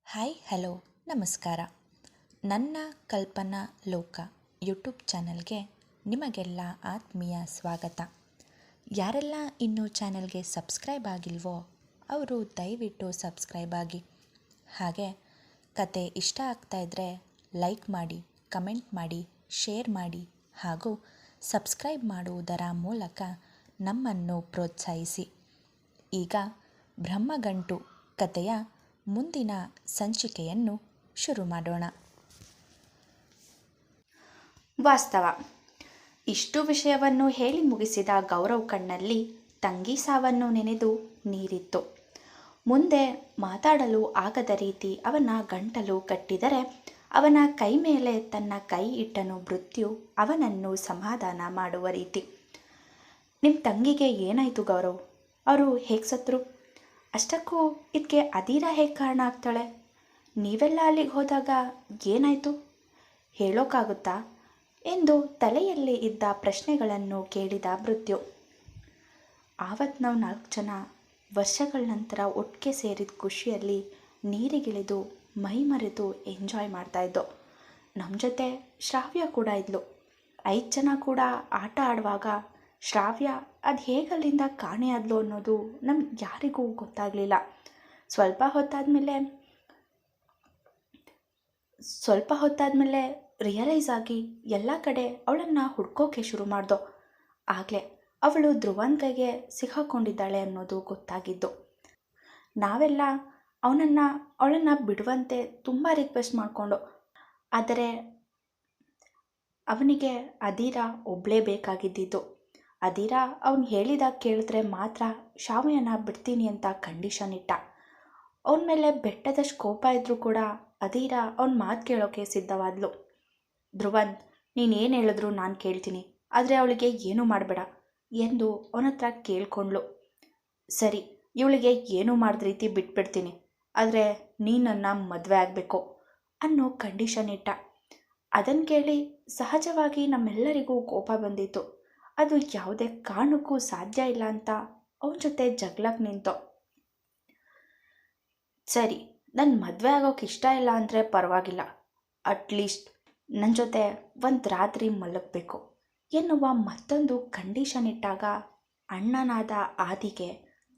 Hi hello ನಮಸ್ಕಾರ. ನನ್ನ ಕಲ್ಪನಾ ಲೋಕ ಯೂಟ್ಯೂಬ್ ಚಾನಲ್ಗೆ ನಿಮಗೆಲ್ಲ ಆತ್ಮೀಯ ಸ್ವಾಗತ. ಯಾರೆಲ್ಲ ಇನ್ನೂ ಚಾನಲ್ಗೆ ಸಬ್ಸ್ಕ್ರೈಬ್ ಆಗಿಲ್ವೋ ಅವರು ದಯವಿಟ್ಟು ಸಬ್ಸ್ಕ್ರೈಬ್ ಆಗಿ. ಹಾಗೆ ಕತೆ ಇಷ್ಟ ಆಗ್ತಾ ಇದ್ದರೆ ಲೈಕ್ ಮಾಡಿ, ಕಮೆಂಟ್ ಮಾಡಿ, ಶೇರ್ ಮಾಡಿ ಹಾಗೂ ಸಬ್ಸ್ಕ್ರೈಬ್ ಮಾಡುವುದರ ಮೂಲಕ ನಮ್ಮನ್ನು ಪ್ರೋತ್ಸಾಹಿಸಿ. ಈಗ ಬ್ರಹ್ಮಗಂಟು ಕತೆಯ ಮುಂದಿನ ಸಂಚಿಕೆಯನ್ನು ಶುರು ಮಾಡೋಣ. ವಾಸ್ತವ. ಇಷ್ಟು ವಿಷಯವನ್ನು ಹೇಳಿ ಮುಗಿಸಿದ ಗೌರವ್ ಕಣ್ಣಲ್ಲಿ ತಂಗಿ ಸಾವನ್ನು ನೆನೆದು ನೀರಿತ್ತು. ಮುಂದೆ ಮಾತಾಡಲು ಆಗದ ರೀತಿ ಅವನ ಗಂಟಲು ಕಟ್ಟಿದರೆ ಅವನ ಕೈ ಮೇಲೆ ತನ್ನ ಕೈ ಇಟ್ಟನು ಮೃತ್ಯು ಅವನನ್ನು ಸಮಾಧಾನ ಮಾಡುವ ರೀತಿ. ನಿಮ್ಮ ತಂಗಿಗೆ ಏನಾಯಿತು ಗೌರವ್? ಅವರು ಹೇಗೆ ಸತ್ರು? ಅಷ್ಟಕ್ಕೂ ಇದಕ್ಕೆ ಅದೀರಾ ಹೇಗೆ ಕಾರಣ ಆಗ್ತಾಳೆ? ನೀವೆಲ್ಲ ಅಲ್ಲಿಗೆ ಹೋದಾಗ ಏನಾಯಿತು ಹೇಳೋಕ್ಕಾಗುತ್ತಾ ಎಂದು ತಲೆಯಲ್ಲಿ ಇದ್ದ ಪ್ರಶ್ನೆಗಳನ್ನು ಕೇಳಿದ ಮೃತ್ಯು. ಆವತ್ತು ನಾವು 4 ಜನ ವರ್ಷಗಳ ನಂತರ ಒಟ್ಟಿಗೆ ಸೇರಿದ ಖುಷಿಯಲ್ಲಿ ನೀರಿಗಿಳಿದು ಮೈ ಮರೆತು ಎಂಜಾಯ್ ಮಾಡ್ತಾಯಿದ್ದೋ. ನಮ್ಮ ಜೊತೆ ಶ್ರಾವ್ಯ ಕೂಡ ಇದ್ಲು. 5 ಜನ ಕೂಡ ಆಟ ಆಡುವಾಗ ಶ್ರಾವ್ಯ ಅದು ಹೇಗಲ್ಲಿಂದ ಕಾಣೆಯಾದ್ಲು ಅನ್ನೋದು ನಮ್ಗೆ ಯಾರಿಗೂ ಗೊತ್ತಾಗಲಿಲ್ಲ. ಸ್ವಲ್ಪ ಹೊತ್ತಾದಮೇಲೆ ರಿಯಲೈಸ್ ಆಗಿ ಎಲ್ಲ ಕಡೆ ಅವಳನ್ನು ಹುಡ್ಕೋಕೆ ಶುರು ಮಾಡ್ದೋ. ಆಗಲೇ ಅವಳು ಧ್ರುವನ್ ಕೈಗೆ ಸಿಕ್ಕಾಕೊಂಡಿದ್ದಾಳೆ ಅನ್ನೋದು ಗೊತ್ತಾಗಿದ್ದು. ನಾವೆಲ್ಲ ಅವಳನ್ನು ಬಿಡುವಂತೆ ತುಂಬ ರಿಕ್ವೆಸ್ಟ್ ಮಾಡಿಕೊಂಡು, ಆದರೆ ಅವನಿಗೆ ಅದೀರಾ ಒಬ್ಬಳೇ ಬೇಕಾಗಿದ್ದಿದ್ದು. ಅದೀರಾ ಅವನು ಹೇಳಿದಾಗ ಕೇಳಿದ್ರೆ ಮಾತ್ರ ಶ್ರಾವ್ಯನ ಬಿಡ್ತೀನಿ ಅಂತ ಕಂಡೀಷನ್ ಇಟ್ಟ. ಅವನ ಮೇಲೆ ಬೆಟ್ಟದಷ್ಟು ಕೋಪ ಇದ್ದರೂ ಕೂಡ ಅದೀರಾ ಅವನ ಮಾತು ಕೇಳೋಕೆ ಸಿದ್ಧವಾದ್ಲು. ಧ್ರುವನ್, ನೀನೇನು ಹೇಳಿದ್ರು ನಾನು ಕೇಳ್ತೀನಿ, ಆದರೆ ಅವಳಿಗೆ ಏನೂ ಮಾಡಬೇಡ ಎಂದು ಅವನ ಹತ್ರ ಕೇಳ್ಕೊಂಡ್ಳು. ಸರಿ, ಇವಳಿಗೆ ಏನೂ ಮಾಡಿದ ರೀತಿ ಬಿಟ್ಬಿಡ್ತೀನಿ, ಆದರೆ ನೀನನ್ನು ಮದುವೆ ಆಗಬೇಕು ಅನ್ನೋ ಕಂಡೀಷನ್ ಇಟ್ಟ. ಅದನ್ನು ಕೇಳಿ ಸಹಜವಾಗಿ ನಮ್ಮೆಲ್ಲರಿಗೂ ಕೋಪ ಬಂದಿತ್ತು. ಅದು ಯಾವುದೇ ಕಾರಣಕ್ಕೂ ಸಾಧ್ಯ ಇಲ್ಲ ಅಂತ ಅವನ ಜೊತೆ ಜಗಳಕ್ಕೆ ನಿಂತೋ. ಸರಿ, ನನ್ನ ಮದುವೆ ಆಗೋಕೆ ಇಷ್ಟ ಇಲ್ಲ ಅಂದರೆ ಪರವಾಗಿಲ್ಲ, ಅಟ್ಲೀಸ್ಟ್ ನನ್ನ ಜೊತೆ ಒಂದು ರಾತ್ರಿ ಮಲಗಬೇಕು ಎನ್ನುವ ಮತ್ತೊಂದು ಕಂಡೀಷನ್ ಇಟ್ಟಾಗ ಅಣ್ಣನಾದ ಆದಿಗೆ,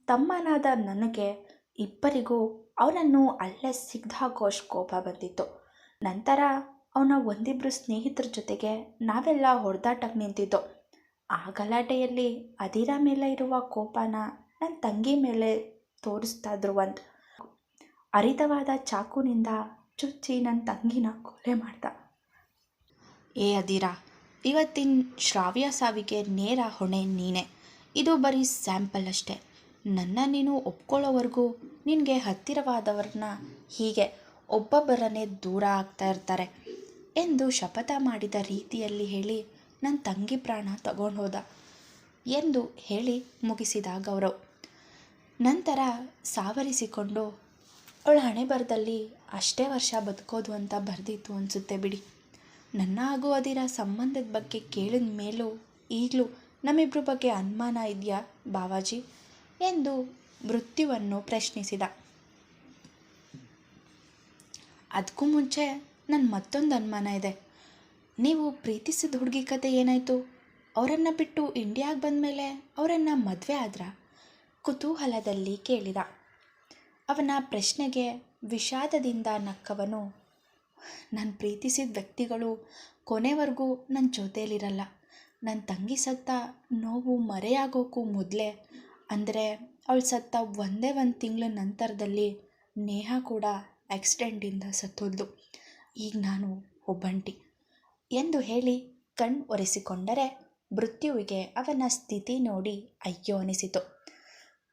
ತಮ್ಮನಾದ ನನಗೆ ಇಬ್ಬರಿಗೂ ಅವನನ್ನು ಅಲ್ಲೇ ಸಿಗ್ದಾಕೋಷ್ಟು ಕೋಪ ಬಂದಿತ್ತು. ನಂತರ ಅವನ ಒಂದಿಬ್ಬರು ಸ್ನೇಹಿತರ ಜೊತೆಗೆ ನಾವೆಲ್ಲ ಹೊಡೆದಾಟಕ್ಕೆ ನಿಂತಿದ್ದೋ. ಆ ಗಲಾಟೆಯಲ್ಲಿ ಅದೀರಾ ಮೇಲೆ ಇರುವ ಕೋಪನ ನನ್ನ ತಂಗಿ ಮೇಲೆ ತೋರಿಸ್ತಾ ಧ್ರುವನ್ ಹರಿತವಾದ ಚಾಕುನಿಂದ ಚುಚ್ಚಿ ನನ್ನ ತಂಗಿನ ಕೊಲೆ ಮಾಡ್ದ. ಅದೀರಾ, ಇವತ್ತಿನ ಶ್ರಾವ್ಯ ಸಾವಿಗೆ ನೇರ ಹೊಣೆ ನೀನೆ. ಇದು ಬರೀ ಸ್ಯಾಂಪಲ್ ಅಷ್ಟೆ. ನನ್ನ ನೀನು ಒಪ್ಕೊಳ್ಳೋವರೆಗೂ ನಿನಗೆ ಹತ್ತಿರವಾದವ್ರನ್ನ ಹೀಗೆ ಒಬ್ಬೊಬ್ಬರನ್ನೇ ದೂರ ಆಗ್ತಾ ಇರ್ತಾರೆ ಎಂದು ಶಪಥ ಮಾಡಿದ ರೀತಿಯಲ್ಲಿ ಹೇಳಿ ನನ್ನ ತಂಗಿ ಪ್ರಾಣ ತಗೊಂಡು ಹೋದ ಎಂದು ಹೇಳಿ ಮುಗಿಸಿದ ಗೌರವ್. ನಂತರ ಸಾವರಿಸಿಕೊಂಡು, ಅವಳ ಹಣೆ ಬರದಲ್ಲಿ ಅಷ್ಟೇ ವರ್ಷ ಬದುಕೋದು ಅಂತ ಬರೆದಿತ್ತು ಅನಿಸುತ್ತೆ ಬಿಡಿ. ನನ್ನ ಹಾಗೂ ಅದೀರ ಸಂಬಂಧದ ಬಗ್ಗೆ ಕೇಳಿದ ಮೇಲೂ ಈಗಲೂ ನಮ್ಮಿಬ್ಬರ ಬಗ್ಗೆ ಅನುಮಾನ ಇದೆಯಾ ಬಾವಾಜಿ ಎಂದು ಮೃತ್ಯುವನ್ನು ಪ್ರಶ್ನಿಸಿದ. ಅದಕ್ಕೂ ಮುಂಚೆ ನನ್ನ ಮತ್ತೊಂದು ಅನುಮಾನ ಇದೆ. ನೀವು ಪ್ರೀತಿಸಿದ ಹುಡುಗಿ ಕತೆ ಏನಾಯಿತು? ಅವರನ್ನು ಬಿಟ್ಟು ಇಂಡಿಯಾಗೆ ಬಂದಮೇಲೆ ಅವರನ್ನು ಮದುವೆ ಆದ್ರ? ಕುತೂಹಲದಲ್ಲಿ ಕೇಳಿದ. ಅವನ ಪ್ರಶ್ನೆಗೆ ವಿಷಾದದಿಂದ ನಕ್ಕವನು, ನಾನು ಪ್ರೀತಿಸಿದ ವ್ಯಕ್ತಿಗಳು ಕೊನೆವರೆಗೂ ನನ್ನ ಜೊತೆಯಲ್ಲಿರಲ್ಲ. ನನ್ನ ತಂಗಿ ಸತ್ತ ನೋವು ಮರೆಯಾಗೋಕ್ಕೂ ಮೊದಲೇ, ಅಂದರೆ ಅವಳು ಸತ್ತ ಒಂದೇ 1 ತಿಂಗಳ ನಂತರದಲ್ಲಿ ನೇಹ ಕೂಡ ಆಕ್ಸಿಡೆಂಟಿಂದ ಸತ್ತೋದ್ಲು. ಈಗ ನಾನು ಒಬ್ಬಂಟಿ ಎಂದು ಹೇಳಿ ಕಣ್ಣು ಒರೆಸಿಕೊಂಡರೆ ಮೃತ್ಯುವಿಗೆ ಅವನ ಸ್ಥಿತಿ ನೋಡಿ ಅಯ್ಯೋ ಅನಿಸಿತು.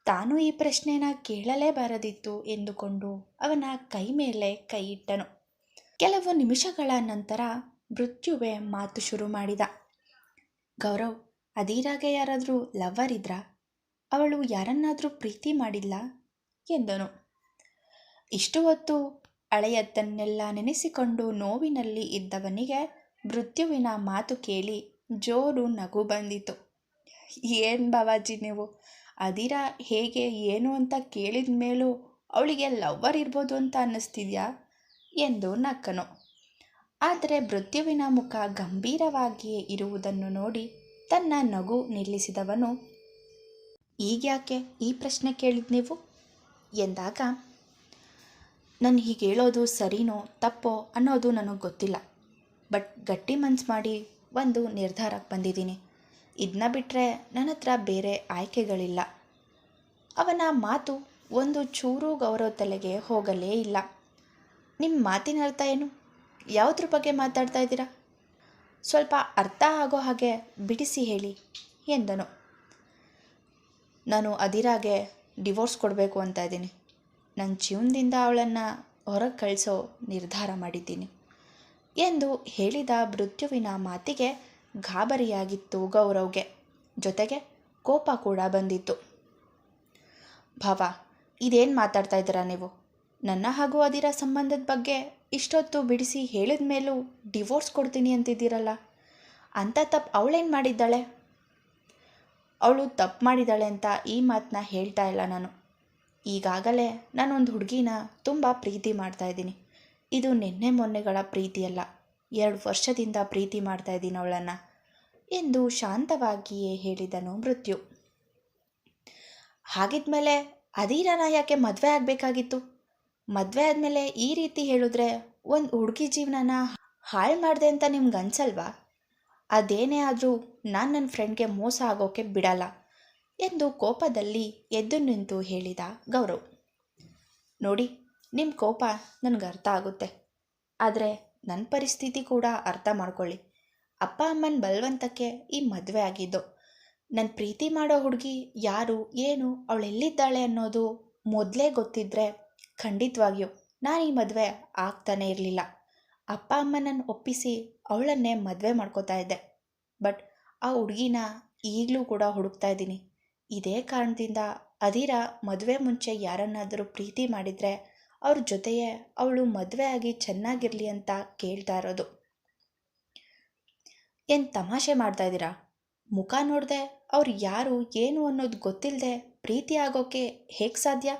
ತಾನು ಈ ಪ್ರಶ್ನೆನ ಕೇಳಲೇಬಾರದಿತ್ತು ಎಂದುಕೊಂಡು ಅವನ ಕೈ ಮೇಲೆ ಕೈ ಇಟ್ಟನು. ಕೆಲವು ನಿಮಿಷಗಳ ನಂತರ ಮೃತ್ಯುವೆ ಮಾತು ಶುರು ಮಾಡಿದ. ಗೌರವ್, ಅದೀರಾಗೆ ಯಾರಾದರೂ ಲವರ್ ಇದ್ರಾ? ಅವಳು ಯಾರನ್ನಾದರೂ ಪ್ರೀತಿ ಮಾಡಿಲ್ಲ ಎಂದನು. ಇಷ್ಟು ಹೊತ್ತು ಹಳೆಯದ್ದನ್ನೆಲ್ಲ ನೆನೆಸಿಕೊಂಡು ನೋವಿನಲ್ಲಿ ಇದ್ದವನಿಗೆ ಮೃತ್ಯುವಿನ ಮಾತು ಕೇಳಿ ಜೋರು ನಗು ಬಂದಿತು. ಏನು ಬಾವಾಜಿ ನೀವು, ಅದೀರಾ ಹೇಗೆ ಏನು ಅಂತ ಕೇಳಿದ ಮೇಲೂ ಅವಳಿಗೆ ಲವ್ವರ್ ಇರ್ಬೋದು ಅಂತ ಅನ್ನಿಸ್ತಿದ್ಯಾ ಎಂದು ನಕ್ಕನು. ಆದರೆ ಮೃತ್ಯುವಿನ ಮುಖ ಗಂಭೀರವಾಗಿಯೇ ಇರುವುದನ್ನು ನೋಡಿ ತನ್ನ ನಗು ನಿಲ್ಲಿಸಿದವನು, ಈಗ್ಯಾಕೆ ಈ ಪ್ರಶ್ನೆ ಕೇಳಿದ್ ನೀವು ಎಂದಾಗ, ನಾನು ಹೀಗೆ ಹೇಳೋದು ಸರಿನೋ ತಪ್ಪೋ ಅನ್ನೋದು ನನಗೆ ಗೊತ್ತಿಲ್ಲ. ಬಟ್ ಗಟ್ಟಿ ಮನ್ಸು ಮಾಡಿ ಒಂದು ನಿರ್ಧಾರಕ್ಕೆ ಬಂದಿದ್ದೀನಿ. ಇದನ್ನ ಬಿಟ್ಟರೆ ನನ್ನ ಹತ್ರ ಬೇರೆ ಆಯ್ಕೆಗಳಿಲ್ಲ. ಅವನ ಮಾತು ಒಂದು ಚೂರು ಗೌರವ ತಲೆಗೆ ಹೋಗಲೇ ಇಲ್ಲ. ನಿಮ್ಮ ಮಾತಿನ ಅರ್ಥ ಏನು? ಯಾವುದ್ರ ಬಗ್ಗೆ ಮಾತಾಡ್ತಾ ಇದ್ದೀರಾ? ಸ್ವಲ್ಪ ಅರ್ಥ ಆಗೋ ಹಾಗೆ ಬಿಡಿಸಿ ಹೇಳಿ ಎಂದನು. ನಾನು ಅದಿರಾಗೆ ಡಿವೋರ್ಸ್ ಕೊಡಬೇಕು ಅಂತ ಇದ್ದೀನಿ. ನನ್ನ ಜೀವನದಿಂದ ಅವಳನ್ನು ಹೊರಗೆ ಕಳಿಸೋ ನಿರ್ಧಾರ ಮಾಡಿದ್ದೀನಿ ಎಂದು ಹೇಳಿದ ಮೃತ್ಯುವಿನ ಮಾತಿಗೆ ಗಾಬರಿಯಾಗಿತ್ತು ಗೌರವ್ಗೆ. ಜೊತೆಗೆ ಕೋಪ ಕೂಡ ಬಂದಿತ್ತು. ಭಾವ, ಇದೇನು ಮಾತಾಡ್ತಾ ಇದ್ದೀರಾ ನೀವು? ನನ್ನ ಹಾಗೂ ಅದಿರ ಸಂಬಂಧದ ಬಗ್ಗೆ ಇಷ್ಟೊತ್ತು ಬಿಡಿಸಿ ಹೇಳಿದ ಮೇಲೂ ಡಿವೋರ್ಸ್ ಕೊಡ್ತೀನಿ ಅಂತಿದ್ದೀರಲ್ಲ, ಅಂಥ ತಪ್ಪು ಅವಳೇನು ಮಾಡಿದ್ದಾಳೆ? ಅವಳು ತಪ್ಪು ಮಾಡಿದ್ದಾಳೆ ಅಂತ ಈ ಮಾತನ್ನ ಹೇಳ್ತಾ ಇಲ್ಲ ನಾನು. ಈಗಾಗಲೇ ನಾನೊಂದು ಹುಡುಗಿನ ತುಂಬ ಪ್ರೀತಿ ಮಾಡ್ತಾಯಿದ್ದೀನಿ. ಇದು ನಿನ್ನೆ ಮೊನ್ನೆಗಳ ಪ್ರೀತಿಯಲ್ಲ, 2 ವರ್ಷದಿಂದ ಪ್ರೀತಿ ಮಾಡ್ತಾಯಿದ್ದೀನಿ ಅವಳನ್ನು ಎಂದು ಶಾಂತವಾಗಿಯೇ ಹೇಳಿದನು ಮೃತ್ಯು. ಹಾಗಿದ್ಮೇಲೆ ಅದಿರನ ಯಾಕೆ ಮದುವೆ ಆಗಬೇಕಾಗಿತ್ತು? ಮದುವೆ ಆದಮೇಲೆ ಈ ರೀತಿ ಹೇಳಿದ್ರೆ ಒಂದು ಹುಡುಗಿ ಜೀವನನ ಹಾಳು ಮಾಡಿದೆ ಅಂತ ನಿಮ್ಗೆ ಅನ್ಸಲ್ವಾ? ಅದೇನೇ ಆದರೂ ನಾನು ನನ್ನ ಫ್ರೆಂಡ್ಗೆ ಮೋಸ ಆಗೋಕ್ಕೆ ಬಿಡಲ್ಲ ಎಂದು ಕೋಪದಲ್ಲಿ ಎದ್ದು ನಿಂತು ಹೇಳಿದ ಗೌರವ್. ನೋಡಿ, ನಿಮ್ಮ ಕೋಪ ನನಗೆ ಅರ್ಥ ಆಗುತ್ತೆ. ಆದರೆ ನನ್ನ ಪರಿಸ್ಥಿತಿ ಕೂಡ ಅರ್ಥ ಮಾಡ್ಕೊಳ್ಳಿ. ಅಪ್ಪ ಅಮ್ಮನ ಬಲವಂತಕ್ಕೆ ಈ ಮದುವೆ ಆಗಿದ್ದು. ನನ್ನ ಪ್ರೀತಿ ಮಾಡೋ ಹುಡುಗಿ ಯಾರು, ಏನು, ಅವಳೆಲ್ಲಿದ್ದಾಳೆ ಅನ್ನೋದು ಮೊದಲೇ ಗೊತ್ತಿದ್ದರೆ ಖಂಡಿತವಾಗಿಯೂ ನಾನು ಈ ಮದುವೆ ಆಗ್ತಾನೇ ಇರಲಿಲ್ಲ. ಅಪ್ಪ ಅಮ್ಮನನ್ನು ಒಪ್ಪಿಸಿ ಅವಳನ್ನೇ ಮದುವೆ ಮಾಡ್ಕೋತಾ ಇದ್ದೆ. ಬಟ್ ಆ ಹುಡುಗಿನ ಈಗಲೂ ಕೂಡ ಹುಡುಕ್ತಾ ಇದ್ದೀನಿ. ಇದೇ ಕಾರಣದಿಂದ ಅದಿರ ಮದುವೆ ಮುಂಚೆ ಯಾರನ್ನಾದರೂ ಪ್ರೀತಿ ಮಾಡಿದರೆ ಅವ್ರ ಜೊತೆಯೇ ಅವಳು ಮದುವೆ ಆಗಿ ಚೆನ್ನಾಗಿರಲಿ ಅಂತ ಕೇಳ್ತಾ ಇರೋದು. ಏನು ತಮಾಷೆ ಮಾಡ್ತಾ ಇದ್ದೀರಾ? ಮುಖ ನೋಡದೆ ಅವ್ರು ಯಾರು ಏನು ಅನ್ನೋದು ಗೊತ್ತಿಲ್ಲದೆ ಪ್ರೀತಿ ಆಗೋಕ್ಕೆ ಹೇಗೆ ಸಾಧ್ಯ?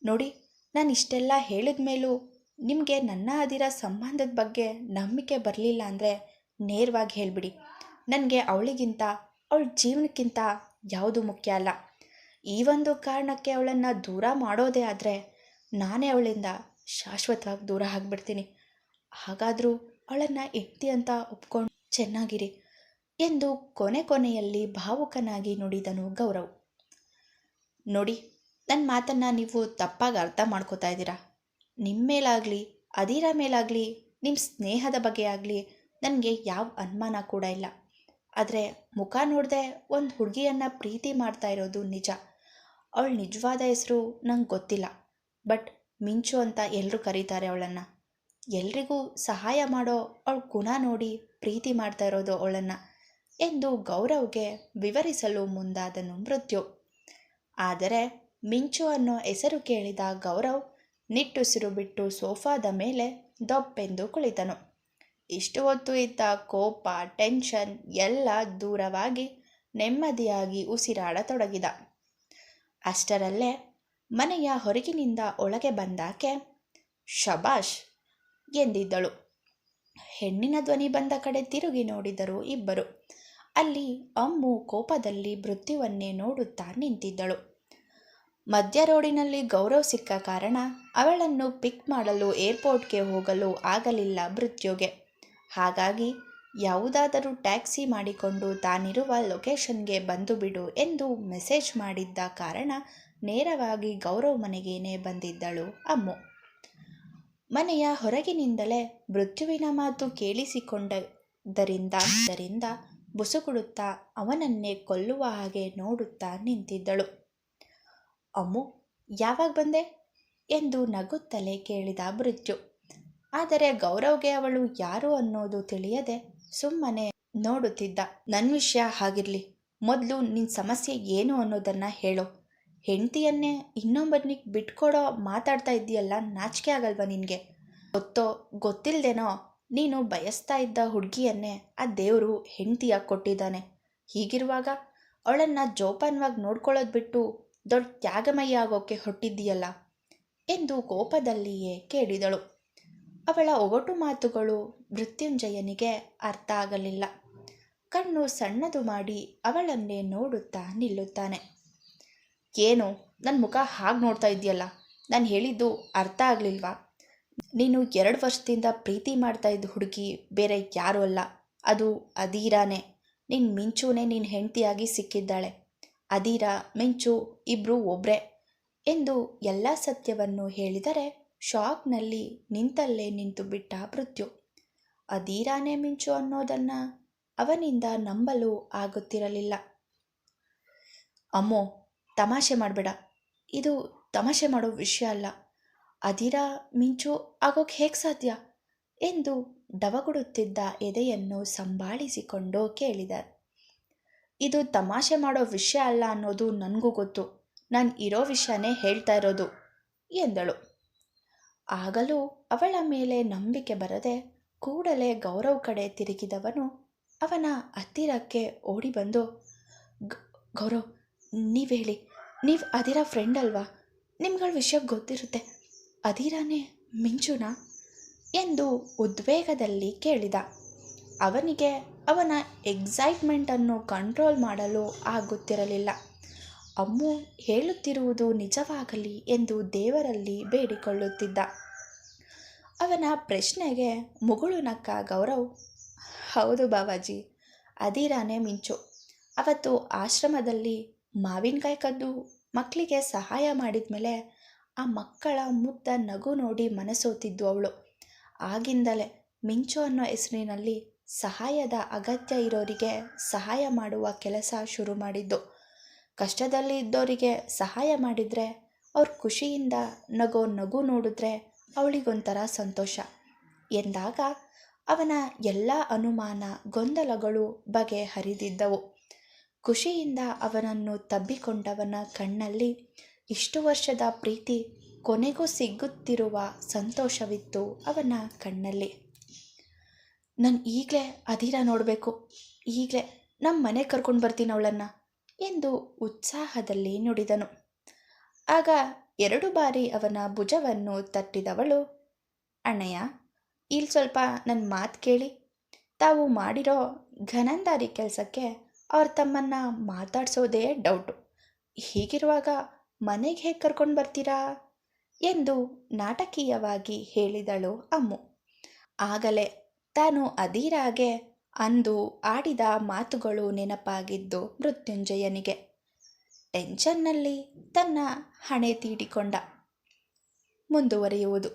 ನೋಡಿ, ನಾನು ಇಷ್ಟೆಲ್ಲ ಹೇಳಿದ ಮೇಲೂ ನಿಮಗೆ ನನ್ನ ಅದಿರ ಸಂಬಂಧದ ಬಗ್ಗೆ ನಂಬಿಕೆ ಬರಲಿಲ್ಲ ಅಂದರೆ ನೇರವಾಗಿ ಹೇಳಿಬಿಡಿ. ನನಗೆ ಅವಳಿಗಿಂತ ಅವಳ ಜೀವನಕ್ಕಿಂತ ಯಾವುದು ಮುಖ್ಯ ಅಲ್ಲ. ಈ ಒಂದು ಕಾರಣಕ್ಕೆ ಅವಳನ್ನು ದೂರ ಮಾಡೋದೇ ಆದರೆ ನಾನೇ ಅವಳಿಂದ ಶಾಶ್ವತವಾಗಿ ದೂರ ಆಗಿಬಿಡ್ತೀನಿ. ಹಾಗಾದರೂ ಅವಳನ್ನು ಹೆಂಡತಿ ಅಂತ ಒಪ್ಕೊಂಡು ಚೆನ್ನಾಗಿರಿ ಎಂದು ಕೊನೆಯಲ್ಲಿ ಭಾವುಕನಾಗಿ ನುಡಿದನು ಗೌರವ್. ನೋಡಿ, ನನ್ನ ಮಾತನ್ನು ನೀವು ತಪ್ಪಾಗಿ ಅರ್ಥ ಮಾಡ್ಕೋತಾ ಇದ್ದೀರಾ. ನಿಮ್ಮ ಮೇಲಾಗಲಿ ಅದಿರ ಮೇಲಾಗಲಿ ನಿಮ್ಮ ಸ್ನೇಹದ ಬಗ್ಗೆ ಆಗಲಿ ನನಗೆ ಯಾವ ಅನುಮಾನ ಕೂಡ ಇಲ್ಲ. ಆದರೆ ಮುಖ ನೋಡದೆ ಒಂದು ಹುಡುಗಿಯನ್ನು ಪ್ರೀತಿ ಮಾಡ್ತಾ ಇರೋದು ನಿಜ. ಅವಳ ನಿಜವಾದ ಹೆಸರು ನಂಗೆ ಗೊತ್ತಿಲ್ಲ. ಬಟ್ ಮಿಂಚು ಅಂತ ಎಲ್ಲರೂ ಕರೀತಾರೆ ಅವಳನ್ನು. ಎಲ್ರಿಗೂ ಸಹಾಯ ಮಾಡೋ ಅವಳ ಗುಣ ನೋಡಿ ಪ್ರೀತಿ ಮಾಡ್ತಾ ಇರೋದು ಅವಳನ್ನು ಎಂದು ಗೌರವ್ಗೆ ವಿವರಿಸಲು ಮುಂದಾದನು ಮೃತ್ಯು. ಆದರೆ ಮಿಂಚು ಅನ್ನೋ ಹೆಸರು ಕೇಳಿದ ಗೌರವ್ ನಿಟ್ಟುಸಿರು ಬಿಟ್ಟು ಸೋಫಾದ ಮೇಲೆ ದೊಪ್ಪೆಂದು ಕುಳಿತನು. ಇಷ್ಟು ಹೊತ್ತು ಇದ್ದ ಕೋಪ, ಟೆನ್ಷನ್ ಎಲ್ಲ ದೂರವಾಗಿ ನೆಮ್ಮದಿಯಾಗಿ ಉಸಿರಾಡತೊಡಗಿದ. ಅಷ್ಟರಲ್ಲೇ ಮನೆಯ ಹೊರಗಿನಿಂದ ಒಳಗೆ ಬಂದಾಕೆ ಶಬಾಷ್ ಎಂದಿದ್ದಳು. ಹೆಣ್ಣಿನ ಧ್ವನಿ ಬಂದ ಕಡೆ ತಿರುಗಿ ನೋಡಿದರು ಇಬ್ಬರು. ಅಲ್ಲಿ ಅಮ್ಮು ಕೋಪದಲ್ಲಿ ಮೃತ್ಯುವನ್ನೇ ನೋಡುತ್ತಾ ನಿಂತಿದ್ದಳು. ಮಧ್ಯ ರೋಡಿನಲ್ಲಿ ಗೌರವ್ ಸಿಕ್ಕ ಕಾರಣ ಅವಳನ್ನು ಪಿಕ್ ಮಾಡಲು ಏರ್ಪೋರ್ಟ್ಗೆ ಹೋಗಲು ಆಗಲಿಲ್ಲ ಮೃತ್ಯುಗೆ. ಹಾಗಾಗಿ ಯಾವುದಾದರೂ ಟ್ಯಾಕ್ಸಿ ಮಾಡಿಕೊಂಡು ತಾನಿರುವ ಲೊಕೇಶನ್ಗೆ ಬಂದು ಬಿಡು ಎಂದು ಮೆಸೇಜ್ ಮಾಡಿದ್ದ ಕಾರಣ ನೇರವಾಗಿ ಗೌರವ್ ಮನೆಗೇನೆ ಬಂದಿದ್ದಳು ಅಮ್ಮು. ಮನೆಯ ಹೊರಗಿನಿಂದಲೇ ಮೃತ್ಯುವಿನ ಮಾತು ಕೇಳಿಸಿಕೊಂಡದರಿಂದ ಬುಸುಗುಡುತ್ತಾ ಅವನನ್ನೇ ಕೊಲ್ಲುವ ಹಾಗೆ ನೋಡುತ್ತಾ ನಿಂತಿದ್ದಳು. ಅಮ್ಮು, ಯಾವಾಗ ಬಂದೆ ಎಂದು ನಗುತ್ತಲೇ ಕೇಳಿದ ಮೃತ್ಯು. ಆದರೆ ಗೌರವ್ಗೆ ಅವಳು ಯಾರು ಅನ್ನೋದು ತಿಳಿಯದೆ ಸುಮ್ಮನೆ ನೋಡುತ್ತಿದ್ದ. ನನ್ನ ವಿಷಯ ಹಾಗಿರಲಿ, ಮೊದಲು ನಿನ್ನ ಸಮಸ್ಯೆ ಏನು ಅನ್ನೋದನ್ನು ಹೇಳೋ. ಹೆಂಡತಿಯನ್ನೇ ಇನ್ನೊಬ್ಬನಿಗೆ ಬಿಟ್ಕೊಡೋ ಮಾತಾಡ್ತಾ ಇದ್ದೀಯಲ್ಲ, ನಾಚಿಕೆ ಆಗಲ್ವ ನಿನಗೆ? ಗೊತ್ತಿಲ್ಲದೇನೋ ನೀನು ಬಯಸ್ತಾ ಇದ್ದ ಹುಡುಗಿಯನ್ನೇ ಆ ದೇವರು ಹೆಂಡತಿಯಾಗಿ ಕೊಟ್ಟಿದ್ದಾನೆ. ಹೀಗಿರುವಾಗ ಅವಳನ್ನು ಜೋಪಾನವಾಗಿ ನೋಡ್ಕೊಳ್ಳೋದು ಬಿಟ್ಟು ದೊಡ್ಡ ತ್ಯಾಗಮಯ್ಯ ಆಗೋಕ್ಕೆ ಹೊಟ್ಟಿದ್ದೀಯಲ್ಲ. ಎಂದು ಕೋಪದಲ್ಲಿಯೇ ಕೇಳಿದಳು. ಅವಳ ಒಗಟು ಮಾತುಗಳು ಮೃತ್ಯುಂಜಯನಿಗೆ ಅರ್ಥ ಆಗಲಿಲ್ಲ. ಕಣ್ಣು ಸಣ್ಣದು ಮಾಡಿ ಅವಳನ್ನೇ ನೋಡುತ್ತಾ ನಿಲ್ಲುತ್ತಾನೆ. ಏನು ನನ್ನ ಮುಖ ಹಾಗೆ ನೋಡ್ತಾ ಇದೆಯಲ್ಲ, ನಾನು ಹೇಳಿದ್ದು ಅರ್ಥ ಆಗಲಿಲ್ವಾ? ನೀನು 2 ವರ್ಷದಿಂದ ಪ್ರೀತಿ ಮಾಡ್ತಾ ಇದ್ದ ಹುಡುಗಿ ಬೇರೆ ಯಾರೂ ಅಲ್ಲ, ಅದು ಅದೀರಾನೇ. ನಿನ್ನ ಮಿಂಚುನೇ ನಿನ್ನ ಹೆಂಡತಿಯಾಗಿ ಸಿಕ್ಕಿದ್ದಾಳೆ. ಅದೀರಾ ಮಿಂಚು ಇಬ್ಬರು ಒಬ್ಬರೇ ಎಂದು ಎಲ್ಲ ಸತ್ಯವನ್ನು ಹೇಳಿದರೆ ಶಾಕ್ನಲ್ಲಿ ನಿಂತಲ್ಲೇ ನಿಂತು ಬಿಟ್ಟ ಮೃತ್ಯು. ಅದೀರಾನೇ ಮಿಂಚು ಅನ್ನೋದನ್ನು ಅವನಿಂದ ನಂಬಲು ಆಗುತ್ತಿರಲಿಲ್ಲ. ಅಮ್ಮೋ, ತಮಾಷೆ ಮಾಡಬೇಡ, ಇದು ತಮಾಷೆ ಮಾಡೋ ವಿಷಯ ಅಲ್ಲ. ಅದೀರಾ ಮಿಂಚು ಆಗೋಕ್ಕೆ ಹೇಗೆ ಸಾಧ್ಯ ಎಂದು ಡವಗುಡುತ್ತಿದ್ದ ಎದೆಯನ್ನು ಸಂಭಾಳಿಸಿಕೊಂಡು ಕೇಳಿದ. ಇದು ತಮಾಷೆ ಮಾಡೋ ವಿಷಯ ಅಲ್ಲ ಅನ್ನೋದು ನನಗೂ ಗೊತ್ತು, ನಾನು ಇರೋ ವಿಷಯನೇ ಹೇಳ್ತಾ ಇರೋದು ಎಂದಳು. ಆಗಲೂ ಅವಳ ಮೇಲೆ ನಂಬಿಕೆ ಬರದೆ ಕೂಡಲೇ ಗೌರವ್ ಕಡೆ ತಿರುಗಿದವನು ಅವನ ಹತ್ತಿರಕ್ಕೆ ಓಡಿ ಬಂದು, ಗೌರವ್, ನೀವು ಹೇಳಿ, ನೀವು ಅದೀರಾ ಫ್ರೆಂಡ್ ಅಲ್ವಾ? ನಿಮ್ಗಳ ವಿಷಯ ಗೊತ್ತಿರುತ್ತೆ. ಅದೀರಾನೇ ಮಿಂಚುನಾ ಎಂದು ಉದ್ವೇಗದಲ್ಲಿ ಕೇಳಿದ. ಅವನಿಗೆ ಅವನ ಎಕ್ಸೈಟ್ಮೆಂಟನ್ನು ಕಂಟ್ರೋಲ್ ಮಾಡಲು ಆಗುತ್ತಿರಲಿಲ್ಲ. ಅಮ್ಮು ಹೇಳುತ್ತಿರುವುದು ನಿಜವಾಗಲಿ ಎಂದು ದೇವರಲ್ಲಿ ಬೇಡಿಕೊಳ್ಳುತ್ತಿದ್ದ. ಅವನ ಪ್ರಶ್ನೆಗೆ ಮುಗುಳು ನಕ್ಕ ಗೌರವ್, ಹೌದು ಬಾವಾಜಿ, ಅದೀರಾನೇ ಮಿಂಚು. ಅವತ್ತು ಆಶ್ರಮದಲ್ಲಿ ಮಾವಿನಕಾಯಿ ಕದ್ದು ಮಕ್ಕಳಿಗೆ ಸಹಾಯ ಮಾಡಿದ ಮೇಲೆ ಆ ಮಕ್ಕಳ ಮುದ್ದ ನಗು ನೋಡಿ ಮನಸೋತಿದ್ದು ಅವಳು. ಆಗಿಂದಲೇ ಮಿಂಚು ಅನ್ನೋ ಹೆಸರಿನಲ್ಲಿ ಸಹಾಯದ ಅಗತ್ಯ ಇರೋರಿಗೆ ಸಹಾಯ ಮಾಡುವ ಕೆಲಸ ಶುರು ಮಾಡಿದ್ದು. ಕಷ್ಟದಲ್ಲಿ ಇದ್ದವರಿಗೆ ಸಹಾಯ ಮಾಡಿದರೆ ಅವ್ರ ಖುಷಿಯಿಂದ ನಗೋ ನಗು ನೋಡಿದ್ರೆ ಅವಳಿಗೊಂಥರ ಸಂತೋಷ ಎಂದಾಗ ಅವನ ಎಲ್ಲ ಅನುಮಾನ ಗೊಂದಲಗಳು ಬಗೆಹರಿದಿದ್ದವು. ಖುಷಿಯಿಂದ ಅವನನ್ನು ತಬ್ಬಿಕೊಂಡವನ ಕಣ್ಣಲ್ಲಿ ಇಷ್ಟು ವರ್ಷದ ಪ್ರೀತಿ ಕೊನೆಗೂ ಸಿಗುತ್ತಿರುವ ಸಂತೋಷವಿತ್ತು. ಅವನ ಕಣ್ಣಲ್ಲಿ ನಾನು ಈಗಲೇ ಅದೀರಾ ನೋಡಬೇಕು, ಈಗಲೇ ನಮ್ಮ ಮನೆಗೆ ಕರ್ಕೊಂಡು ಬರ್ತೀನಿ ಅವಳನ್ನು ಎಂದು ಉತ್ಸಾಹದಲ್ಲಿ ನುಡಿದನು. ಆಗ 2 ಬಾರಿ ಅವನ ಭುಜವನ್ನು ತಟ್ಟಿದವಳು, ಅಣ್ಣಯ್ಯ, ಇಲ್ಲಿ ಸ್ವಲ್ಪ ನನ್ನ ಮಾತು ಕೇಳಿ. ತಾವು ಮಾಡಿರೋ ಘನಂದಾರಿ ಕೆಲಸಕ್ಕೆ ಅವ್ರು ತಮ್ಮನ್ನು ಮಾತಾಡಿಸೋದೇ ಡೌಟು. ಹೀಗಿರುವಾಗ ಮನೆಗೆ ಹೇಗೆ ಕರ್ಕೊಂಡು ಬರ್ತೀರಾ ಎಂದು ನಾಟಕೀಯವಾಗಿ ಹೇಳಿದಳು ಅಮ್ಮು. ಆಗಲೇ ತಾನು ಅದೀರಾಗೆ ಅಂದು ಆಡಿದ ಮಾತುಗಳು ನೆನಪಾಗಿದ್ದು ಮೃತ್ಯುಂಜಯನಿಗೆ. ಟೆನ್ಷನ್ನಲ್ಲಿ ತನ್ನ ಹಣೆ ತೀಡಿಕೊಂಡ. ಮುಂದುವರಿಯುವುದು.